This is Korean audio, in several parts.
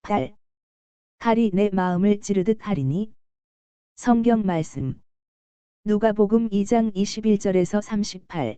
8. 칼이 내 마음을 찌르듯 하리니. 성경 말씀. 누가복음 2장 21절에서 38.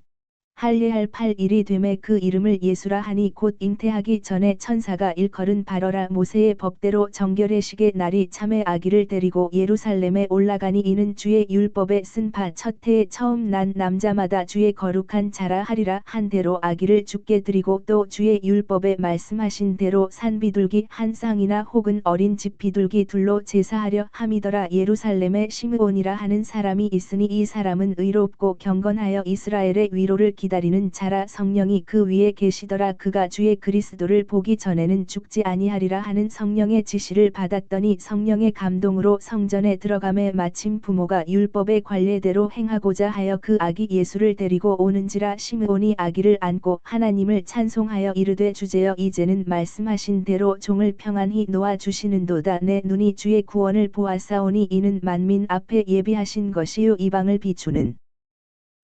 할례할 8일이 되매 그 이름을 예수라 하니 곧 잉태하기 전에 천사가 일컬은 바러라. 모세의 법대로 정결례식의 날이 참에 아기를 데리고 예루살렘에 올라가니 이는 주의 율법에 쓴 바 첫 해에 처음 난 남자마다 주의 거룩한 자라 하리라 한 대로 아기를 주께 드리고 또 주의 율법에 말씀하신 대로 산 비둘기 한 쌍이나 혹은 어린 집 비둘기 둘로 제사하려 함이더라. 예루살렘에 시므온이라 하는 사람이 있으니 이 사람은 의롭고 경건하여 이스라엘의 위로를 기다리는 자라. 성령이 그 위에 계시더라. 그가 주의 그리스도를 보기 전에는 죽지 아니하리라 하는 성령의 지시를 받았더니 성령의 감동으로 성전에 들어가매 마침 부모가 율법의 관례대로 행하고자 하여 그 아기 예수를 데리고 오는지라. 시므온이 아기를 안고 하나님을 찬송하여 이르되 주제여 이제는 말씀하신 대로 종을 평안히 놓아 주시는도다. 내 눈이 주의 구원을 보았사오니 이는 만민 앞에 예비하신 것이요 이방을 비추는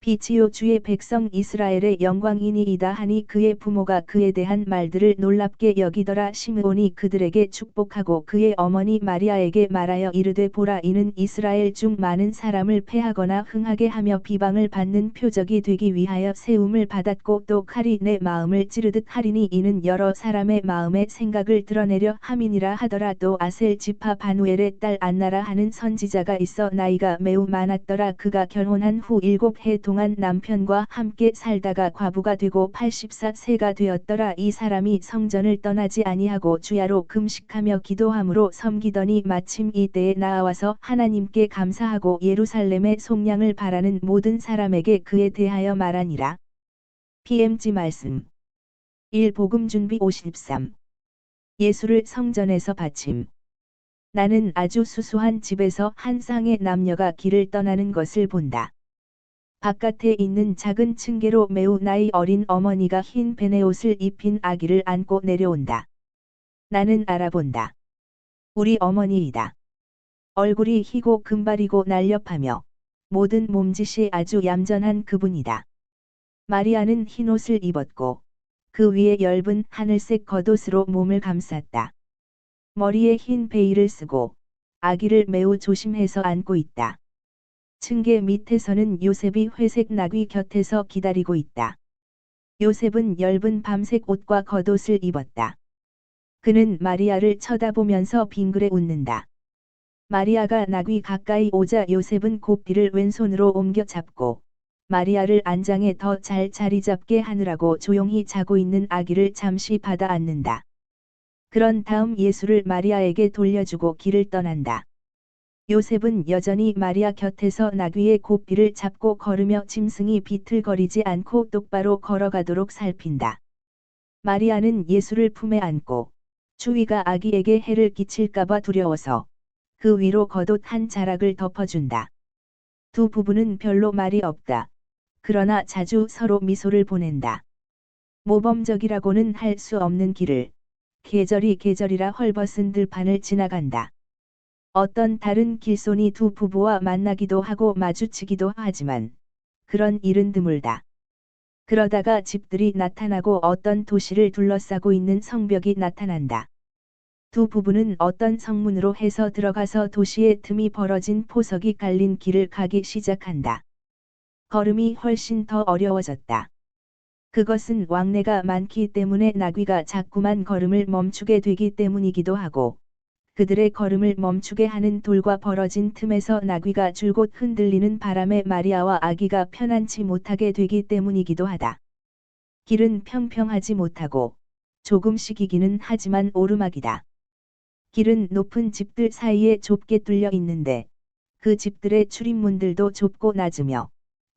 빛이요 주의 백성 이스라엘의 영광이니이다 하니 그의 부모가 그에 대한 말들을 놀랍게 여기더라. 시므온이 그들에게 축복하고 그의 어머니 마리아에게 말하여 이르되 보라 이는 이스라엘 중 많은 사람을 패하거나 흥하게 하며 비방을 받는 표적이 되기 위하여 세움을 받았고 또 칼이 내 마음을 찌르듯 하리니 이는 여러 사람의 마음의 생각을 드러내려 함이니라 하더라. 또 아셀 지파 바누엘의 딸 안나라 하는 선지자가 있어 나이가 매우 많았더라. 그가 결혼한 후 7해 동안 남편과 함께 살다가 과부가 되고 84세가 되었더라. 이 사람이 성전을 떠나지 아니하고 주야로 금식하며 기도함으로 섬기더니 마침 이때에 나아와서 하나님께 감사하고 예루살렘의 속량을 바라는 모든 사람에게 그에 대하여 말하니라. PMG 말씀 1. 복음 준비 53. 예수를 성전에서 받침. 나는 아주 수수한 집에서 한 쌍의 남녀가 길을 떠나는 것을 본다. 바깥에 있는 작은 층계로 매우 나이 어린 어머니가 흰 베네옷을 입힌 아기를 안고 내려온다. 나는 알아본다. 우리 어머니이다. 얼굴이 희고 금발이고 날렵하며 모든 몸짓이 아주 얌전한 그분이다. 마리아는 흰옷을 입었고 그 위에 엷은 하늘색 겉옷으로 몸을 감쌌다. 머리에 흰 베일을 쓰고 아기를 매우 조심해서 안고 있다. 층계 밑에서는 요셉이 회색 나귀 곁에서 기다리고 있다. 요셉은 엷은 밤색 옷과 겉옷을 입었다. 그는 마리아를 쳐다보면서 빙그레 웃는다. 마리아가 나귀 가까이 오자 요셉은 고삐를 왼손으로 옮겨 잡고 마리아를 안장에 더 잘 자리 잡게 하느라고 조용히 자고 있는 아기를 잠시 받아 안는다. 그런 다음 예수를 마리아에게 돌려주고 길을 떠난다. 요셉은 여전히 마리아 곁에서 나귀의 고삐를 잡고 걸으며 짐승이 비틀거리지 않고 똑바로 걸어가도록 살핀다. 마리아는 예수를 품에 안고 추위가 아기에게 해를 끼칠까봐 두려워서 그 위로 겉옷 한 자락을 덮어준다. 두 부부는 별로 말이 없다. 그러나 자주 서로 미소를 보낸다. 모범적이라고는 할 수 없는 길을 계절이라 헐벗은 들판을 지나간다. 어떤 다른 길손이 두 부부와 만나기도 하고 마주치기도 하지만 그런 일은 드물다. 그러다가 집들이 나타나고 어떤 도시를 둘러싸고 있는 성벽이 나타난다. 두 부부는 어떤 성문으로 해서 들어가서 도시의 틈이 벌어진 포석이 깔린 길을 가기 시작한다. 걸음이 훨씬 더 어려워졌다. 그것은 왕래가 많기 때문에 나귀가 자꾸만 걸음을 멈추게 되기 때문이기도 하고 그들의 걸음을 멈추게 하는 돌과 벌어진 틈에서 나귀가 줄곧 흔들리는 바람에 마리아와 아기가 편안치 못하게 되기 때문이기도 하다. 길은 평평하지 못하고 조금씩이기는 하지만 오르막이다. 길은 높은 집들 사이에 좁게 뚫려 있는데 그 집들의 출입문들도 좁고 낮으며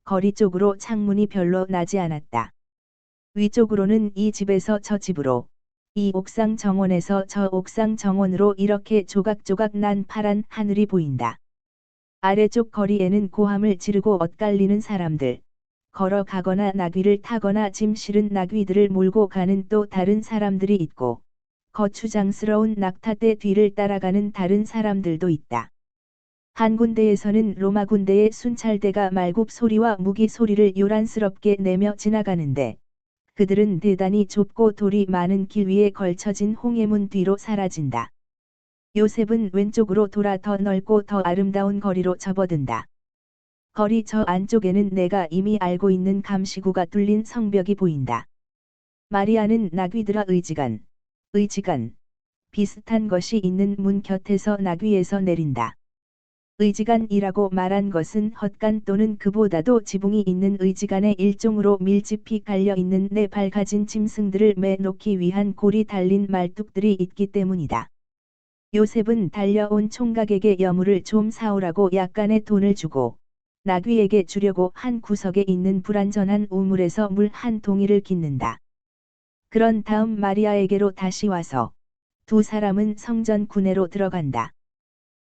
거리 쪽으로 창문이 별로 나지 않았다. 위쪽으로는 이 집에서 저 집으로 이 옥상 정원에서 저 옥상 정원으로 이렇게 조각조각 난 파란 하늘이 보인다. 아래쪽 거리에는 고함을 지르고 엇갈리는 사람들, 걸어가거나 나귀를 타거나 짐 실은 나귀들을 몰고 가는 또 다른 사람들이 있고 거추장스러운 낙타떼 뒤를 따라가는 다른 사람들도 있다. 한 군데에서는 로마 군대의 순찰대가 말굽 소리와 무기 소리를 요란스럽게 내며 지나가는데 그들은 대단히 좁고 돌이 많은 길 위에 걸쳐진 홍해문 뒤로 사라진다. 요셉은 왼쪽으로 돌아 더 넓고 더 아름다운 거리로 접어든다. 거리 저 안쪽에는 내가 이미 알고 있는 감시구가 뚫린 성벽이 보인다. 마리아는 나귀들아 의지간 비슷한 것이 있는 문 곁에서 나귀에서 내린다. 의지간이라고 말한 것은 헛간 또는 그보다도 지붕이 있는 의지간의 일종으로 밀집히 갈려있는 네 발 가진 짐승들을 매놓기 위한 골이 달린 말뚝들이 있기 때문이다. 요셉은 달려온 총각에게 여물을 좀 사오라고 약간의 돈을 주고 나귀에게 주려고 한 구석에 있는 불완전한 우물에서 물 한 동이를 깃는다. 그런 다음 마리아에게로 다시 와서 두 사람은 성전 구내로 들어간다.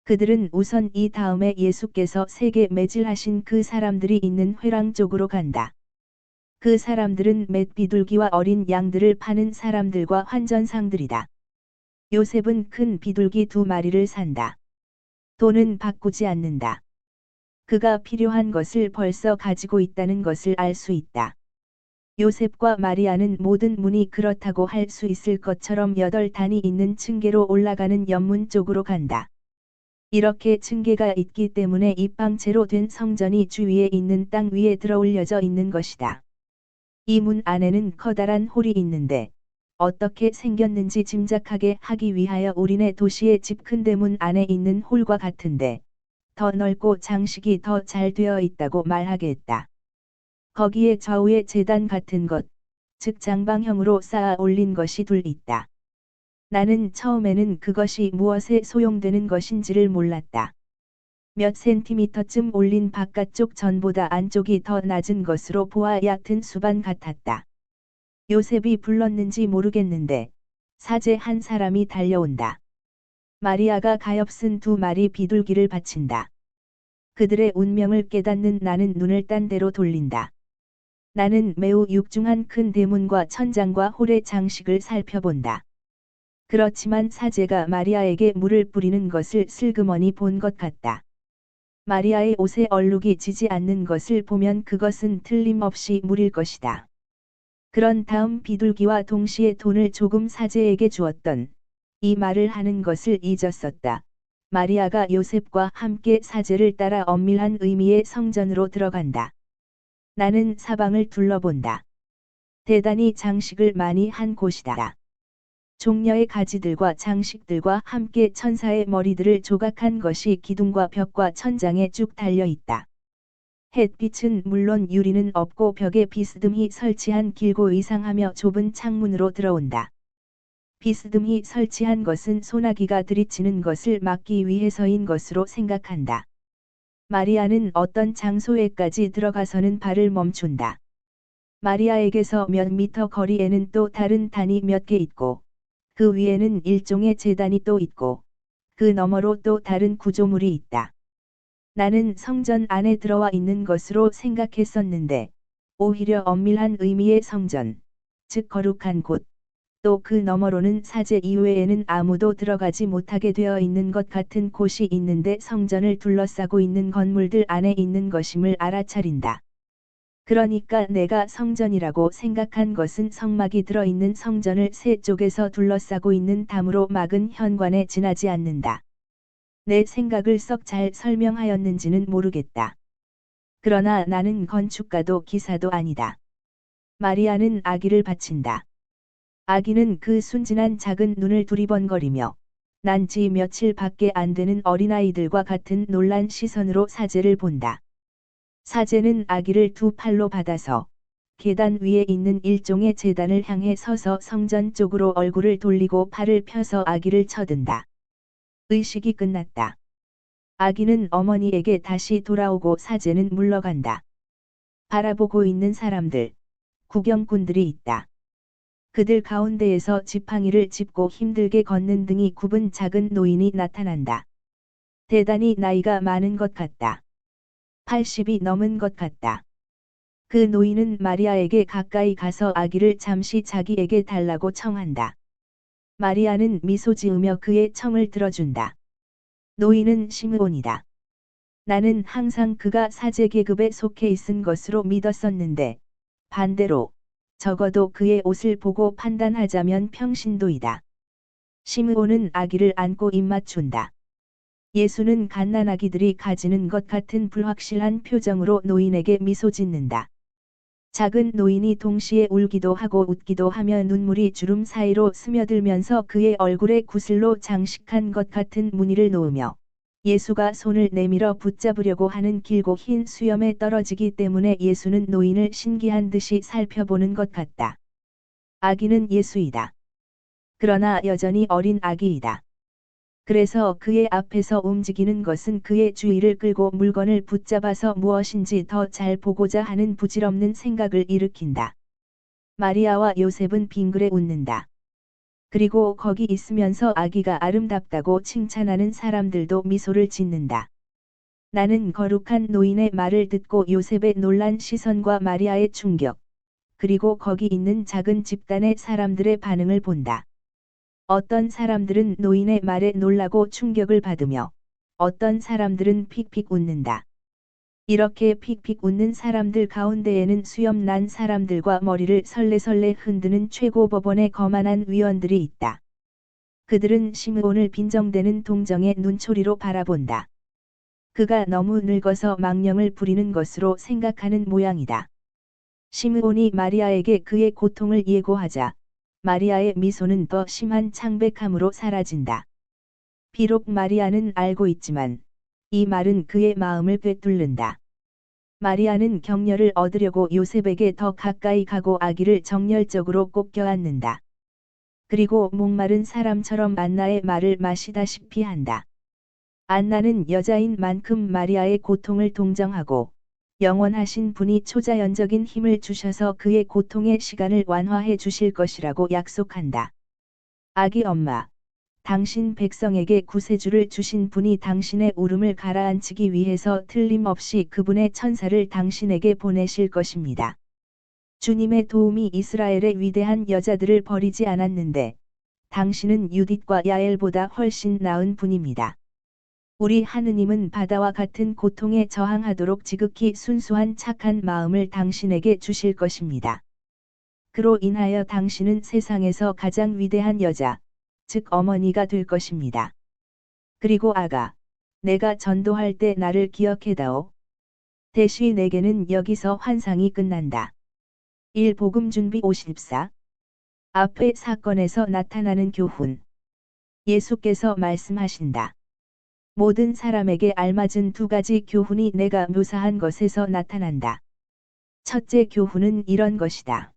그들은 우선 이 다음에 예수께서 세게 매질하신 그 사람들이 있는 회랑 쪽으로 간다. 그 사람들은 맷 비둘기와 어린 양들을 파는 사람들과 환전상들이다. 요셉은 큰 비둘기 2마리를 산다. 돈은 바꾸지 않는다. 그가 필요한 것을 벌써 가지고 있다는 것을 알 수 있다. 요셉과 마리아는 모든 문이 그렇다고 할 수 있을 것처럼 8단이 있는 층계로 올라가는 옆문 쪽으로 간다. 이렇게 층계가 있기 때문에 입방체로 된 성전이 주위에 있는 땅 위에 들어올려져 있는 것이다. 이 문 안에는 커다란 홀이 있는데 어떻게 생겼는지 짐작하게 하기 위하여 우리네 도시의 집 큰 대문 안에 있는 홀과 같은데 더 넓고 장식이 더 잘 되어 있다고 말하겠다. 거기에 좌우에 제단 같은 것, 즉 장방형으로 쌓아 올린 것이 둘 있다. 나는 처음에는 그것이 무엇에 소용되는 것인지를 몰랐다. 몇 센티미터쯤 올린 바깥쪽 전보다 안쪽이 더 낮은 것으로 보아 얕은 수반 같았다. 요셉이 불렀는지 모르겠는데 사제 한 사람이 달려온다. 마리아가 가엾은 2마리 비둘기를 바친다. 그들의 운명을 깨닫는 나는 눈을 딴 데로 돌린다. 나는 매우 육중한 큰 대문과 천장과 홀의 장식을 살펴본다. 그렇지만 사제가 마리아에게 물을 뿌리는 것을 슬그머니 본 것 같다. 마리아의 옷에 얼룩이 지지 않는 것을 보면 그것은 틀림없이 물일 것이다. 그런 다음 비둘기와 동시에 돈을 조금 사제에게 주었던 이 말을 하는 것을 잊었었다. 마리아가 요셉과 함께 사제를 따라 엄밀한 의미의 성전으로 들어간다. 나는 사방을 둘러본다. 대단히 장식을 많이 한 곳이다. 종려의 가지들과 장식들과 함께 천사의 머리들을 조각한 것이 기둥과 벽과 천장에 쭉 달려 있다. 햇빛은 물론 유리는 없고 벽에 비스듬히 설치한 길고 이상하며 좁은 창문으로 들어온다. 비스듬히 설치한 것은 소나기가 들이치는 것을 막기 위해서인 것으로 생각한다. 마리아는 어떤 장소에까지 들어가서는 발을 멈춘다. 마리아에게서 몇 미터 거리에는 또 다른 단이 몇 개 있고 그 위에는 일종의 제단이 또 있고 그 너머로 또 다른 구조물이 있다. 나는 성전 안에 들어와 있는 것으로 생각했었는데 오히려 엄밀한 의미의 성전, 즉 거룩한 곳, 또 그 너머로는 사제 이외에는 아무도 들어가지 못하게 되어 있는 것 같은 곳이 있는데 성전을 둘러싸고 있는 건물들 안에 있는 것임을 알아차린다. 그러니까 내가 성전이라고 생각한 것은 성막이 들어있는 성전을 세 쪽에서 둘러싸고 있는 담으로 막은 현관에 지나지 않는다. 내 생각을 썩 잘 설명하였는지는 모르겠다. 그러나 나는 건축가도 기사도 아니다. 마리아는 아기를 바친다. 아기는 그 순진한 작은 눈을 두리번거리며 난지 며칠 밖에 안 되는 어린아이들과 같은 놀란 시선으로 사제를 본다. 사제는 아기를 2팔로 받아서 계단 위에 있는 일종의 제단을 향해 서서 성전 쪽으로 얼굴을 돌리고 팔을 펴서 아기를 쳐든다. 의식이 끝났다. 아기는 어머니에게 다시 돌아오고 사제는 물러간다. 바라보고 있는 사람들, 구경꾼들이 있다. 그들 가운데에서 지팡이를 짚고 힘들게 걷는 등이 굽은 작은 노인이 나타난다. 대단히 나이가 많은 것 같다. 80이 넘은 것 같다. 그 노인은 마리아에게 가까이 가서 아기를 잠시 자기에게 달라고 청한다. 마리아는 미소 지으며 그의 청을 들어준다. 노인은 시므온이다. 나는 항상 그가 사제 계급에 속해 있은 것으로 믿었었는데 반대로 적어도 그의 옷을 보고 판단하자면 평신도이다. 시므온은 아기를 안고 입맞춘다. 예수는 갓난아기들이 가지는 것 같은 불확실한 표정으로 노인에게 미소 짓는다. 작은 노인이 동시에 울기도 하고 웃기도 하며 눈물이 주름 사이로 스며들면서 그의 얼굴에 구슬로 장식한 것 같은 무늬를 놓으며 예수가 손을 내밀어 붙잡으려고 하는 길고 흰 수염에 떨어지기 때문에 예수는 노인을 신기한 듯이 살펴보는 것 같다. 아기는 예수이다. 그러나 여전히 어린 아기이다. 그래서 그의 앞에서 움직이는 것은 그의 주의를 끌고 물건을 붙잡아서 무엇인지 더 잘 보고자 하는 부질없는 생각을 일으킨다. 마리아와 요셉은 빙그레 웃는다. 그리고 거기 있으면서 아기가 아름답다고 칭찬하는 사람들도 미소를 짓는다. 나는 거룩한 노인의 말을 듣고 요셉의 놀란 시선과 마리아의 충격, 그리고 거기 있는 작은 집단의 사람들의 반응을 본다. 어떤 사람들은 노인의 말에 놀라고 충격을 받으며 어떤 사람들은 픽픽 웃는다. 이렇게 픽픽 웃는 사람들 가운데에는 수염 난 사람들과 머리를 설레설레 흔드는 최고법원의 거만한 위원들이 있다. 그들은 시므온을 빈정대는 동정의 눈초리로 바라본다. 그가 너무 늙어서 망령을 부리는 것으로 생각하는 모양이다. 시므온이 마리아에게 그의 고통을 예고하자 마리아의 미소는 더 심한 창백함으로 사라진다. 비록 마리아는 알고 있지만 이 말은 그의 마음을 꿰뚫는다. 마리아는 격려를 얻으려고 요셉에게 더 가까이 가고 아기를 정열적으로 꼭 껴안는다. 그리고 목마른 사람처럼 안나의 말을 마시다시피 한다. 안나는 여자인 만큼 마리아의 고통을 동정하고 영원하신 분이 초자연적인 힘을 주셔서 그의 고통의 시간을 완화해 주실 것이라고 약속한다. 아기 엄마, 당신 백성에게 구세주를 주신 분이 당신의 울음을 가라앉히기 위해서 틀림없이 그분의 천사를 당신에게 보내실 것입니다. 주님의 도움이 이스라엘의 위대한 여자들을 버리지 않았는데, 당신은 유딧과 야엘보다 훨씬 나은 분입니다. 우리 하느님은 바다와 같은 고통에 저항하도록 지극히 순수한 착한 마음을 당신에게 주실 것입니다. 그로 인하여 당신은 세상에서 가장 위대한 여자, 즉 어머니가 될 것입니다. 그리고 아가, 내가 전도할 때 나를 기억해다오. 대시 내게는 여기서 환상이 끝난다. 1 복음 준비 54. 앞의 사건에서 나타나는 교훈. 예수께서 말씀하신다. 모든 사람에게 알맞은 두 가지 교훈이 내가 묘사한 것에서 나타난다. 첫째 교훈은 이런 것이다.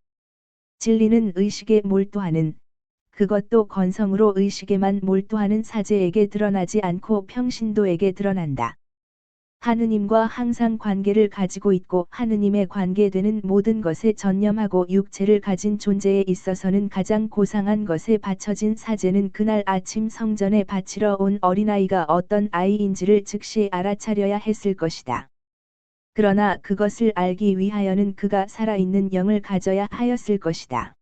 진리는 의식에 몰두하는, 그것도 건성으로 의식에만 몰두하는 사제에게 드러나지 않고 평신도에게 드러난다. 하느님과 항상 관계를 가지고 있고 하느님의 관계되는 모든 것에 전념하고 육체를 가진 존재에 있어서는 가장 고상한 것에 바쳐진 사제는 그날 아침 성전에 바치러 온 어린아이가 어떤 아이인지를 즉시 알아차려야 했을 것이다. 그러나 그것을 알기 위하여는 그가 살아있는 영을 가져야 하였을 것이다.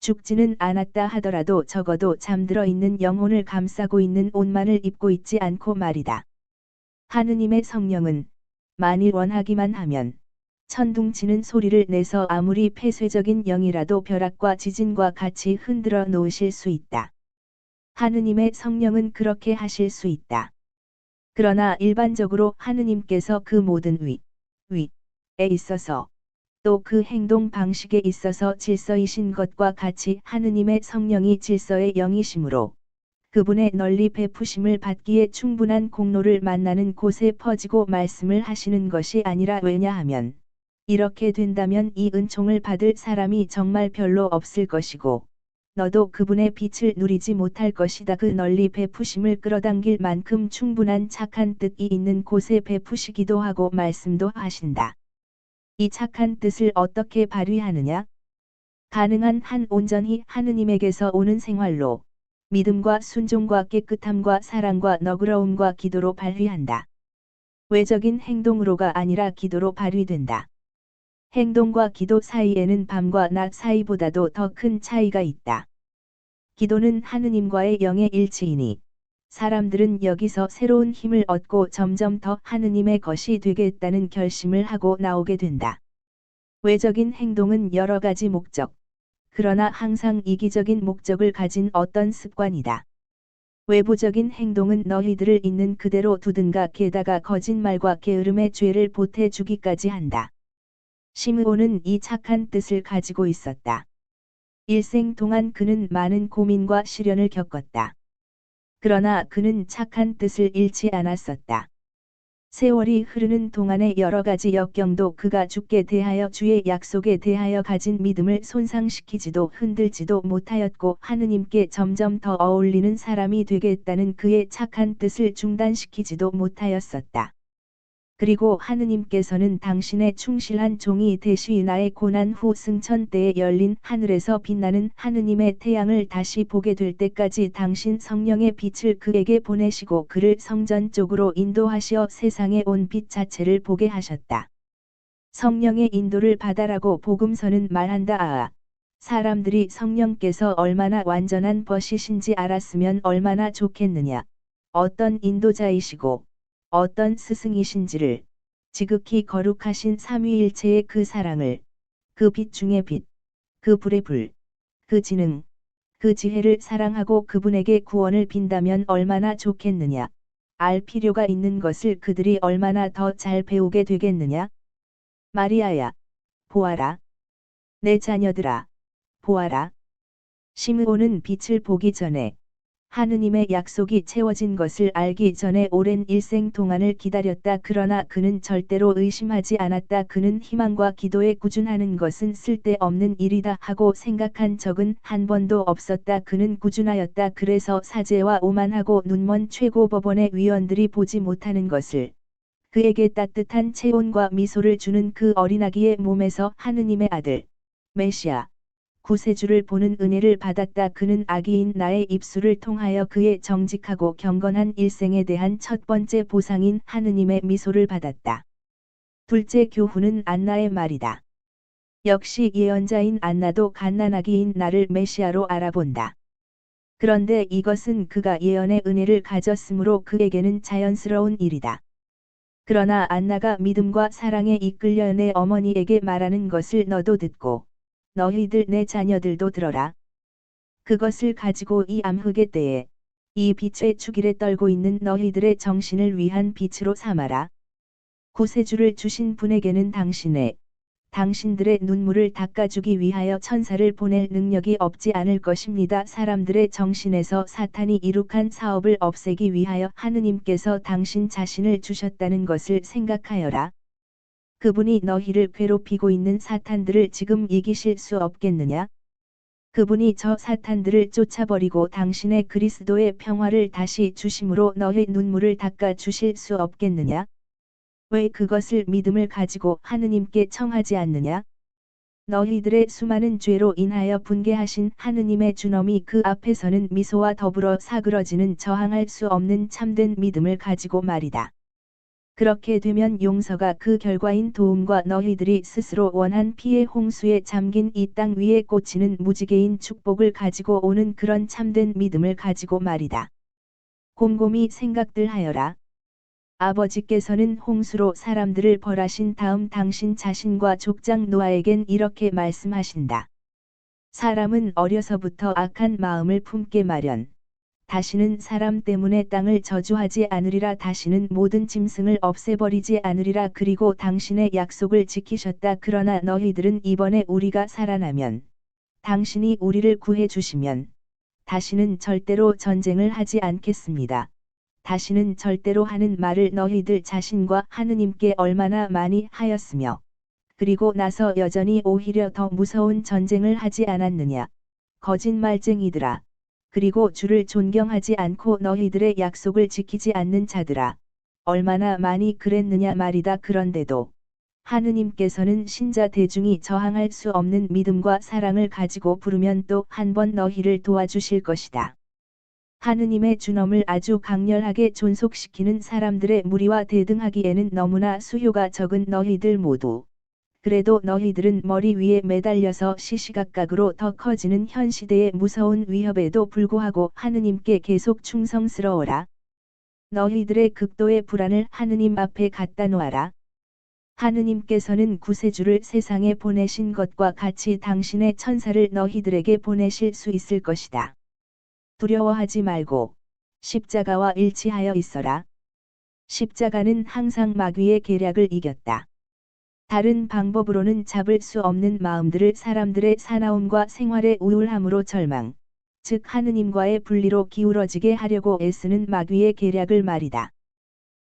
죽지는 않았다 하더라도 적어도 잠들어 있는 영혼을 감싸고 있는 옷만을 입고 있지 않고 말이다. 하느님의 성령은 만일 원하기만 하면 천둥치는 소리를 내서 아무리 폐쇄적인 영이라도 벼락과 지진과 같이 흔들어 놓으실 수 있다. 하느님의 성령은 그렇게 하실 수 있다. 그러나 일반적으로 하느님께서 그 모든 위에 있어서 또 그 행동 방식에 있어서 질서이신 것과 같이 하느님의 성령이 질서의 영이시므로 그분의 널리 베푸심을 받기에 충분한 공로를 만나는 곳에 퍼지고 말씀을 하시는 것이 아니라 왜냐하면 이렇게 된다면 이 은총을 받을 사람이 정말 별로 없을 것이고 너도 그분의 빛을 누리지 못할 것이다. 그 널리 베푸심을 끌어당길 만큼 충분한 착한 뜻이 있는 곳에 베푸시기도 하고 말씀도 하신다. 이 착한 뜻을 어떻게 발휘하느냐? 가능한 한 온전히 하느님에게서 오는 생활로 믿음과 순종과 깨끗함과 사랑과 너그러움과 기도로 발휘한다. 외적인 행동으로가 아니라 기도로 발휘된다. 행동과 기도 사이에는 밤과 낮 사이보다도 더 큰 차이가 있다. 기도는 하느님과의 영의 일치이니 사람들은 여기서 새로운 힘을 얻고 점점 더 하느님의 것이 되겠다는 결심을 하고 나오게 된다. 외적인 행동은 여러 가지 목적, 그러나 항상 이기적인 목적을 가진 어떤 습관이다. 외부적인 행동은 너희들을 있는 그대로 두든가 게다가 거짓말과 게으름의 죄를 보태주기까지 한다. 시므온은 이 착한 뜻을 가지고 있었다. 일생 동안 그는 많은 고민과 시련을 겪었다. 그러나 그는 착한 뜻을 잃지 않았었다. 세월이 흐르는 동안의 여러 가지 역경도 그가 주께 대하여 주의 약속에 대하여 가진 믿음을 손상시키지도 흔들지도 못하였고 하느님께 점점 더 어울리는 사람이 되겠다는 그의 착한 뜻을 중단시키지도 못하였었다. 그리고 하느님께서는 당신의 충실한 종이 되시 나의 고난 후 승천 때에 열린 하늘에서 빛나는 하느님의 태양을 다시 보게 될 때까지 당신 성령의 빛을 그에게 보내시고 그를 성전 쪽으로 인도하시어 세상에 온 빛 자체를 보게 하셨다. 성령의 인도를 받아라고 복음서는 말한다. 사람들이 성령께서 얼마나 완전한 벗이신지 알았으면 얼마나 좋겠느냐. 어떤 인도자이시고 어떤 스승이신지를, 지극히 거룩하신 삼위일체의 그 사랑을, 그 빛 중의 빛, 그 불의 불, 그 지능, 그 지혜를 사랑하고 그분에게 구원을 빈다면 얼마나 좋겠느냐. 알 필요가 있는 것을 그들이 얼마나 더 잘 배우게 되겠느냐. 마리아야, 보아라. 내 자녀들아, 보아라. 시므온은 빛을 보기 전에, 하느님의 약속이 채워진 것을 알기 전에 오랜 일생 동안을 기다렸다. 그러나 그는 절대로 의심하지 않았다. 그는 희망과 기도에 꾸준하는 것은 쓸데없는 일이다 하고 생각한 적은 한 번도 없었다. 그는 꾸준하였다. 그래서 사제와 오만하고 눈먼 최고법원의 위원들이 보지 못하는 것을, 그에게 따뜻한 체온과 미소를 주는 그 어린아기의 몸에서 하느님의 아들, 메시아, 구세주를 보는 은혜를 받았다. 그는 아기인 나의 입술을 통하여 그의 정직하고 경건한 일생에 대한 첫 번째 보상인 하느님의 미소를 받았다. 둘째 교훈은 안나의 말이다. 역시 예언자인 안나도 갓난아기인 나를 메시아로 알아본다. 그런데 이것은 그가 예언의 은혜를 가졌으므로 그에게는 자연스러운 일이다. 그러나 안나가 믿음과 사랑에 이끌려 내 어머니에게 말하는 것을 너도 듣고 너희들 내 자녀들도 들어라. 그것을 가지고 이 암흑의 때에 이 빛의 축일에 떨고 있는 너희들의 정신을 위한 빛으로 삼아라. 구세주를 주신 분에게는 당신들의 눈물을 닦아주기 위하여 천사를 보낼 능력이 없지 않을 것입니다. 사람들의 정신에서 사탄이 이룩한 사업을 없애기 위하여 하느님께서 당신 자신을 주셨다는 것을 생각하여라. 그분이 너희를 괴롭히고 있는 사탄들을 지금 이기실 수 없겠느냐? 그분이 저 사탄들을 쫓아버리고 당신의 그리스도의 평화를 다시 주심으로 너희 눈물을 닦아 주실 수 없겠느냐? 왜 그것을 믿음을 가지고 하느님께 청하지 않느냐? 너희들의 수많은 죄로 인하여 분개하신 하느님의 준엄이 그 앞에서는 미소와 더불어 사그러지는 저항할 수 없는 참된 믿음을 가지고 말이다. 그렇게 되면 용서가 그 결과인 도움과 너희들이 스스로 원한 피의 홍수에 잠긴 이 땅 위에 꽂히는 무지개인 축복을 가지고 오는 그런 참된 믿음을 가지고 말이다. 곰곰이 생각들 하여라. 아버지께서는 홍수로 사람들을 벌하신 다음 당신 자신과 족장 노아에겐 이렇게 말씀하신다. 사람은 어려서부터 악한 마음을 품게 마련. 다시는 사람 때문에 땅을 저주하지 않으리라. 다시는 모든 짐승을 없애버리지 않으리라. 그리고 당신의 약속을 지키셨다. 그러나 너희들은 이번에 우리가 살아나면, 당신이 우리를 구해주시면, 다시는 절대로 전쟁을 하지 않겠습니다. 다시는 절대로 하는 말을 너희들 자신과 하느님께 얼마나 많이 하였으며, 그리고 나서 여전히 오히려 더 무서운 전쟁을 하지 않았느냐. 거짓말쟁이들아. 그리고 주를 존경하지 않고 너희들의 약속을 지키지 않는 자들아. 얼마나 많이 그랬느냐 말이다. 그런데도 하느님께서는 신자 대중이 저항할 수 없는 믿음과 사랑을 가지고 부르면 또 한 번 너희를 도와주실 것이다. 하느님의 준엄을 아주 강렬하게 존속시키는 사람들의 무리와 대등하기에는 너무나 수요가 적은 너희들 모두. 그래도 너희들은 머리 위에 매달려서 시시각각으로 더 커지는 현 시대의 무서운 위협에도 불구하고 하느님께 계속 충성스러워라. 너희들의 극도의 불안을 하느님 앞에 갖다 놓아라. 하느님께서는 구세주를 세상에 보내신 것과 같이 당신의 천사를 너희들에게 보내실 수 있을 것이다. 두려워하지 말고 십자가와 일치하여 있어라. 십자가는 항상 마귀의 계략을 이겼다. 다른 방법으로는 잡을 수 없는 마음들을 사람들의 사나움과 생활의 우울함으로 절망, 즉 하느님과의 분리로 기울어지게 하려고 애쓰는 마귀의 계략을 말이다.